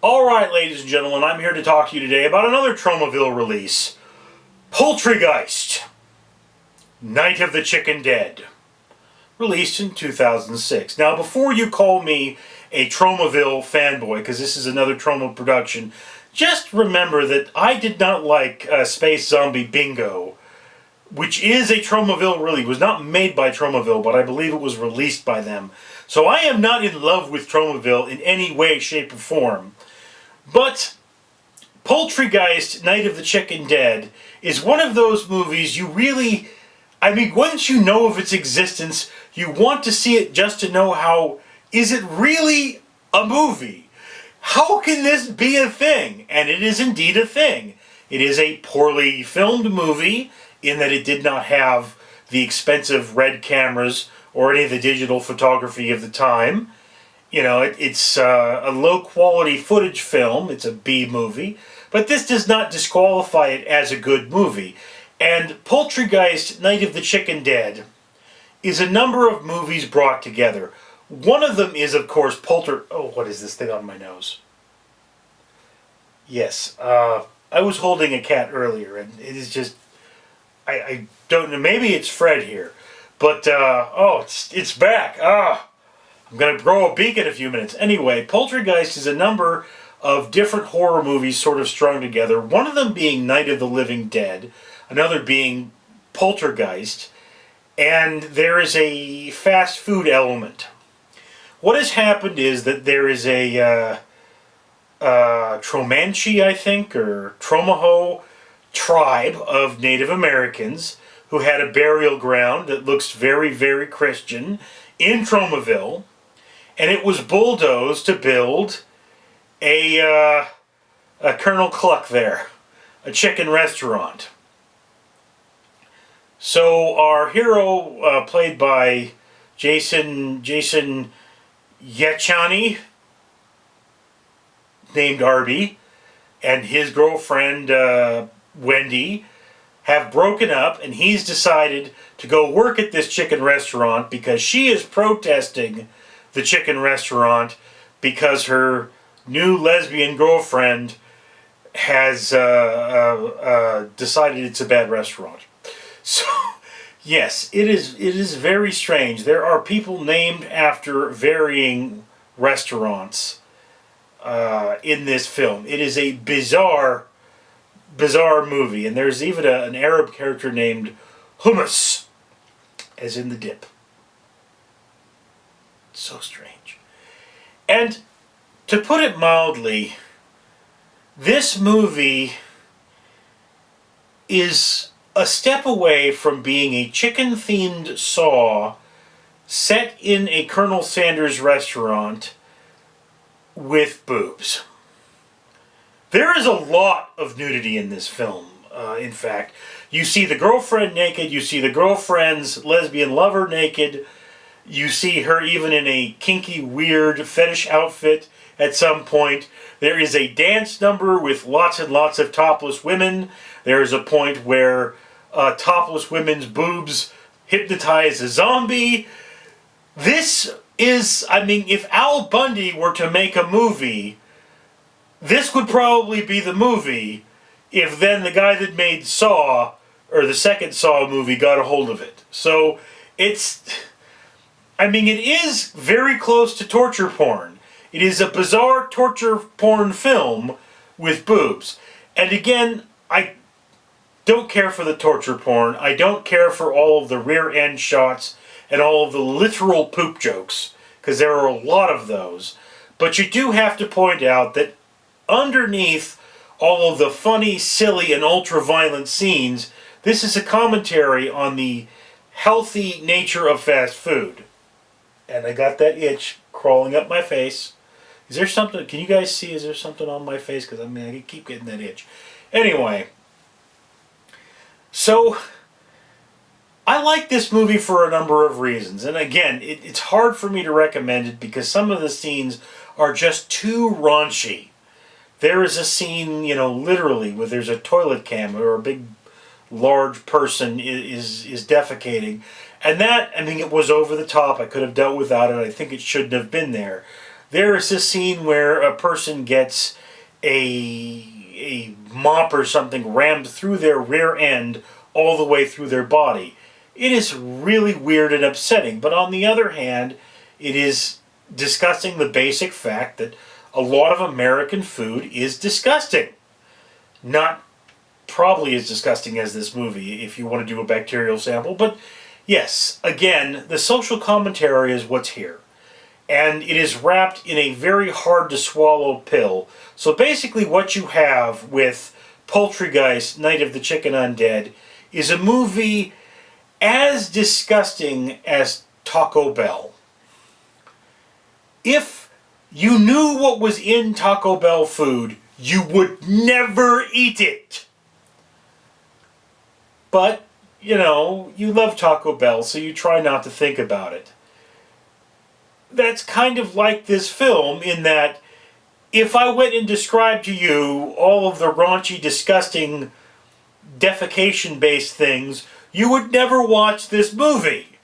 Alright, ladies and gentlemen, I'm here to talk to you today about another Tromaville release, Poultrygeist, Night of the Chicken Dead, released in 2006. Now, before you call me a Tromaville fanboy, because this is another Troma production, just remember that I did not like Space Zombie Bingo, which is a Tromaville release. It was not made by Tromaville, but I believe it was released by them. So I am not in love with Tromaville in any way, shape, or form. But Poultrygeist, Night of the Chicken Dead, is one of those movies you really... I mean, once you know of its existence, you want to see it just to know how... Is it really a movie? How can this be a thing? And it is indeed a thing. It is a poorly filmed movie in that it did not have the expensive red cameras or any of the digital photography of the time. You know, it's a low-quality footage film. It's a B movie. But this does not disqualify it as a good movie. And Poultrygeist, Night of the Chicken Dead, is a number of movies brought together. One of them is, of course, Oh, what is this thing on my nose? Yes, I was holding a cat earlier, and it is just... I don't know, maybe it's Fred here. But, oh, it's back. I'm going to grow a beak in a few minutes. Anyway, Poultrygeist is a number of different horror movies sort of strung together. One of them being Night of the Living Dead, another being Poultrygeist, and there is a fast food element. What has happened is that there is a Tromanche, I think, or Tromaho tribe of Native Americans who had a burial ground that looks very, very Christian in Tromaville. And it was bulldozed to build a Colonel Cluck there, a chicken restaurant. So our hero, played by Jason Yachani, named Arby, and his girlfriend Wendy, have broken up, and he's decided to go work at this chicken restaurant because she is protesting the chicken restaurant because her new lesbian girlfriend has decided it's a bad restaurant. So, yes, it is very strange. There are people named after varying restaurants in this film. It is a bizarre movie, and there's even an Arab character named Hummus, as in the dip. So strange. And to put it mildly, this movie is a step away from being a chicken-themed Saw set in a Colonel Sanders restaurant with boobs. There is a lot of nudity in this film, in fact. You see the girlfriend naked, you see the girlfriend's lesbian lover naked, you see her even in a kinky, weird fetish outfit at some point. There is a dance number with lots and lots of topless women. There is a point where topless women's boobs hypnotize a zombie. This is, I mean, if Al Bundy were to make a movie, this would probably be the movie if then the guy that made Saw, or the second Saw movie, got a hold of it. So, it's... I mean, it is very close to torture porn. It is a bizarre torture porn film with boobs. And again, I don't care for the torture porn. I don't care for all of the rear end shots and all of the literal poop jokes, because there are a lot of those. But you do have to point out that underneath all of the funny, silly, and ultra-violent scenes, this is a commentary on the healthy nature of fast food. And I got that itch crawling up my face. Is there something, can you guys see, is there something on my face? Because I mean, I keep getting that itch. Anyway, so I like this movie for a number of reasons. And again, it's hard for me to recommend it because some of the scenes are just too raunchy. There is a scene, you know, literally, where there's a toilet cam or a big, large person is defecating. And that, I mean, it was over the top. I could have dealt without it. I think it shouldn't have been there. There is a scene where a person gets a mop or something rammed through their rear end all the way through their body. It is really weird and upsetting, but on the other hand, it is discussing the basic fact that a lot of American food is disgusting. Not probably as disgusting as this movie if you want to do a bacterial sample, but yes, again, the social commentary is what's here. And it is wrapped in a very hard to swallow pill. So basically what you have with Poultrygeist, Night of the Chicken Undead, is a movie as disgusting as Taco Bell. If you knew what was in Taco Bell food, you would never eat it. But, you know, you love Taco Bell, so you try not to think about it. That's kind of like this film in that if I went and described to you all of the raunchy, disgusting, defecation-based things, you would never watch this movie.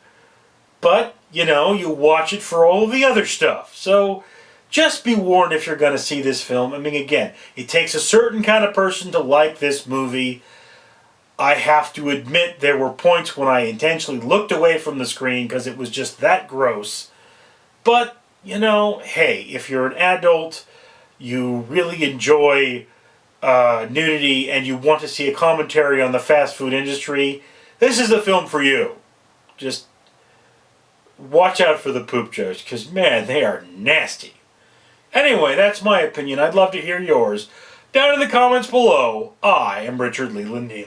But, you know, you watch it for all of the other stuff. So, just be warned if you're going to see this film. I mean, again, it takes a certain kind of person to like this movie. I have to admit there were points when I intentionally looked away from the screen because it was just that gross. But, you know, hey, if you're an adult, you really enjoy nudity, and you want to see a commentary on the fast food industry, this is the film for you. Just watch out for the poop jokes, because, man, they are nasty. Anyway, that's my opinion. I'd love to hear yours. Down in the comments below, I am Richard Leland Neal.